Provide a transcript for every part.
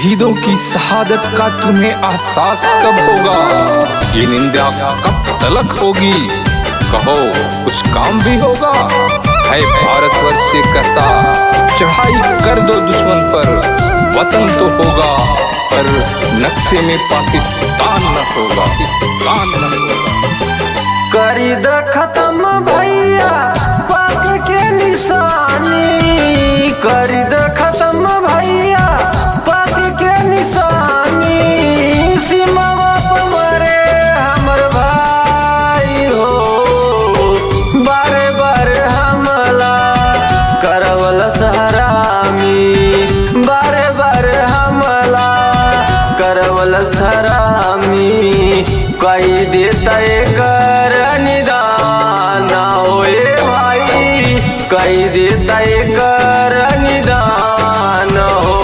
शहीदों की शहादत का तुम्हें एहसास कब होगा? ये निंदा कब तलक होगी? कहो कुछ काम भी होगा? है भारतवर्ष से कहता चढ़ाई कर दो दुश्मन पर, वतन तो होगा पर नक्शे में पाकिस्तान न होगा, पाकिस्तान न होगा। करी द खत्म भैया पाक के निशानी, करी द खत्म भैया पाक के निशानी। सीमावा पर मरे हमर भाई हो, बारे बारे हमला करवल हरामी, बारे बारे हमला करवल हरामी। कई देता कर निदान होए भाई, कई देता कर निदान हो।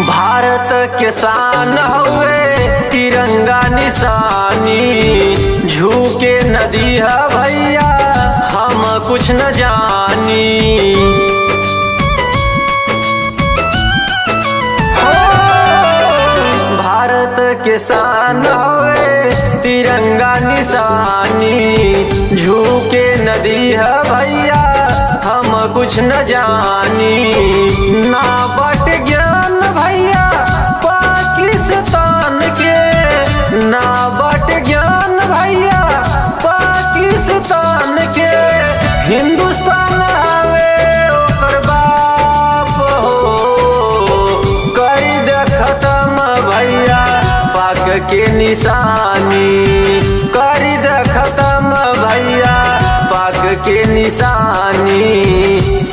भारत के शान हुए तिरंगा निशानी, झुके नदी है भैया हम कुछ न जानी। भारत के शान हुए तिरंगा निशानी, झुके नदी है भैया हम कुछ न जानी। ना बट ज्ञान भैया पाकिस्तान के, ना बट ज्ञान भैया पाकिस्तान के। हिंदुस्तान हवे ओकर बाप हो, कर दे खत्म भैया पाक के निशानी, कर दे खत्म भैया पाक के निशानी।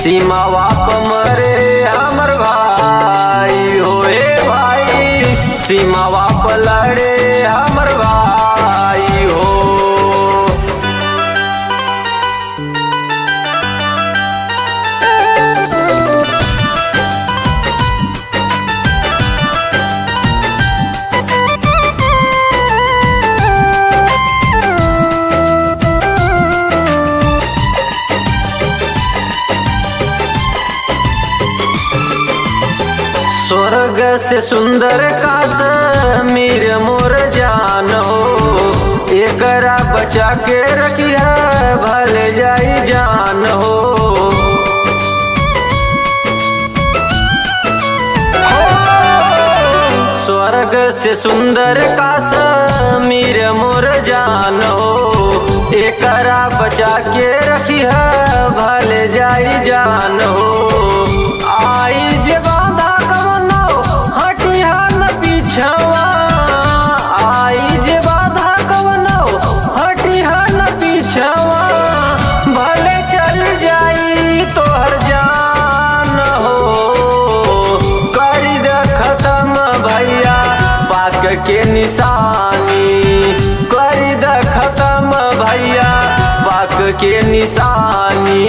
सीमावा पर मरे हमर भाई होए भाई, सीमावा पर लड़े हमर भाई हो। स्वर्ग से सुंदर कश्मीर मोर जान हो, एकरा बचा के रखिया भले जाई जान हो। स्वर्ग से सुंदर कश्मीर मोर जान हो, एकरा बचा के रखिया भले जाई जान हो। आई जे बाधा कवनो हटिया न पीछवा, आई जे बाधा कवनो हटिया न पीछवा। भले चल जाई तोहर जान हो, कर दे खत्म भैया पाक के निशानी, कर दे खत्म भैया पाक के निशानी।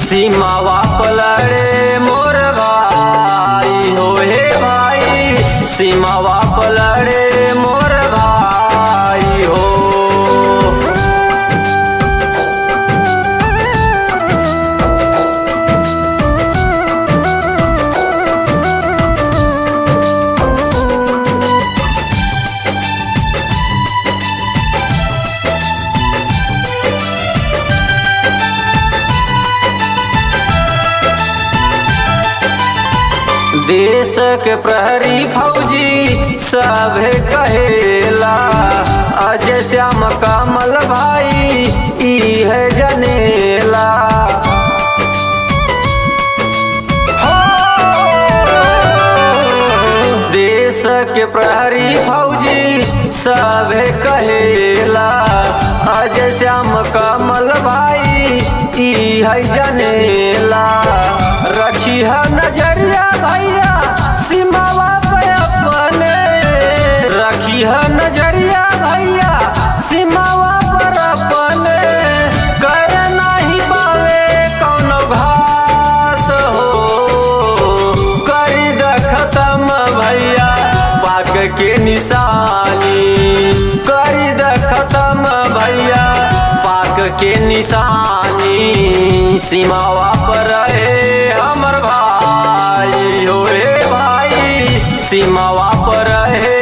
सीमावा पर लड़े मोर भाई होए भाई, सीमावा पर लड़े मोर भाई हो। देश के प्रहरी फौजी सब कहेला, अजय श्याम कमल भाई ई है जनेला। देश के प्रहरी फौजी सब कहेला, अजय श्याम कमल भाई ई है जनेला। रखी है नजरिया भैया सीमावा पे अपने, रखी है नजरिया भैया सीमावा पर अपने। भैया पाक के निशानी, करी द खत्म भैया पाक के निशानी। सीमावा पर रहे हमर भाई होए भाई, सीमावा पर रहे